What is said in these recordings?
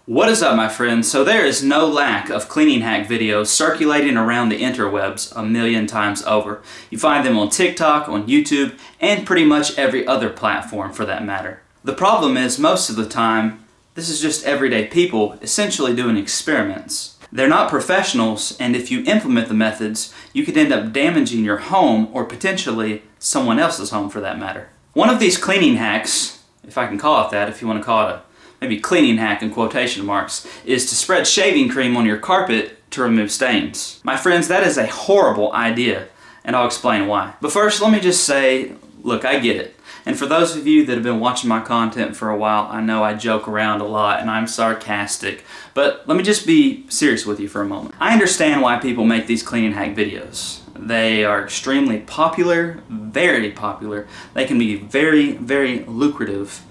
What is up, my friends? So there is no lack of cleaning hack videos circulating around the interwebs a million times over. You find them on TikTok, on YouTube, and pretty much every other platform for that matter. The problem is, most of the time, this is just everyday people essentially doing experiments. They're not professionals, and if you implement the methods, you could end up damaging your home or potentially someone else's home for that matter. One of these cleaning hacks, if I can call it that, if you want to call it a maybe cleaning hack in quotation marks, is to spread shaving cream on your carpet to remove stains. My friends, that is a horrible idea, and I'll explain why. But first, let me just say, look, I get it. And for those of you that have been watching my content for a while, I know I joke around a lot and I'm sarcastic, but let me just be serious with you for a moment. I understand why people make these cleaning hack videos. They are extremely popular, very popular. They can be very, very lucrative.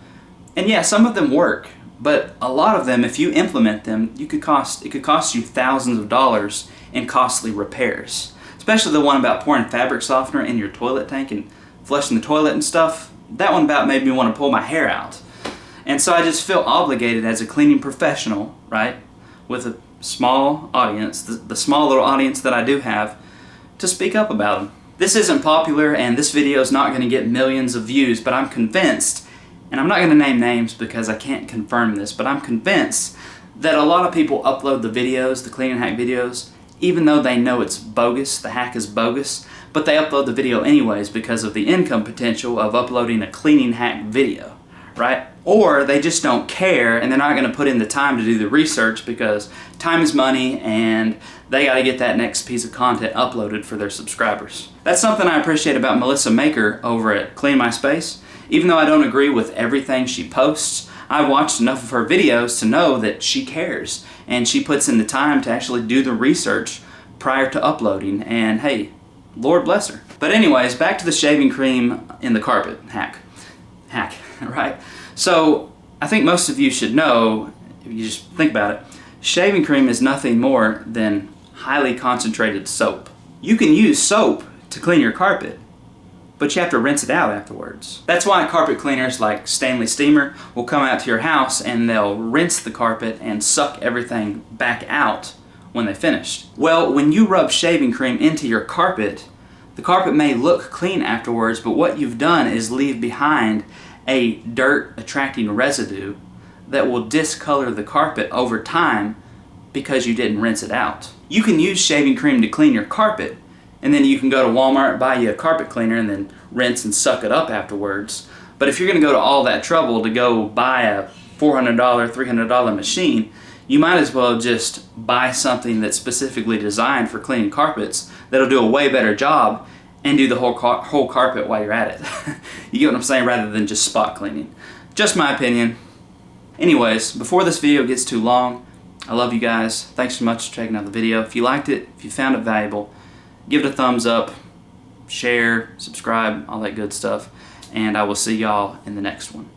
And yeah, some of them work, but a lot of them, if you implement them, it could cost you thousands of dollars in costly repairs. Especially the one about pouring fabric softener in your toilet tank and flushing the toilet and stuff. That one about made me want to pull my hair out. And so I just feel obligated as a cleaning professional, right, with a small audience, the small little audience that I do have, to speak up about them. This isn't popular and this video is not going to get millions of views, but I'm convinced, and I'm not going to name names because I can't confirm this, but I'm convinced that a lot of people upload the videos, the cleaning hack videos, even though they know it's bogus, the hack is bogus, but they upload the video anyways because of the income potential of uploading a cleaning hack video, right? Or they just don't care and they're not going to put in the time to do the research because time is money and they got to get that next piece of content uploaded for their subscribers. That's something I appreciate about Melissa Maker over at Clean My Space. Even though I don't agree with everything she posts, I've watched enough of her videos to know that she cares and she puts in the time to actually do the research prior to uploading, and hey, Lord bless her. But anyways, back to the shaving cream in the carpet hack, right? So I think most of you should know, if you just think about it, shaving cream is nothing more than highly concentrated soap. You can use soap to clean your carpet, but you have to rinse it out afterwards. That's why carpet cleaners like Stanley Steamer will come out to your house and they'll rinse the carpet and suck everything back out when they finished. Well, when you rub shaving cream into your carpet, the carpet may look clean afterwards, but what you've done is leave behind a dirt attracting residue that will discolor the carpet over time because you didn't rinse it out. You can use shaving cream to clean your carpet, and then you can go to Walmart, buy you a carpet cleaner, and then rinse and suck it up afterwards. But if you're going to go to all that trouble to go buy a $400, $300 machine, you might as well just buy something that's specifically designed for cleaning carpets that'll do a way better job and do the whole carpet while you're at it. You get what I'm saying? Rather than just spot cleaning. Just my opinion. Anyways, before this video gets too long, I love you guys. Thanks so much for checking out the video. If you liked it, if you found it valuable, give it a thumbs up, share, subscribe, all that good stuff, and I will see y'all in the next one.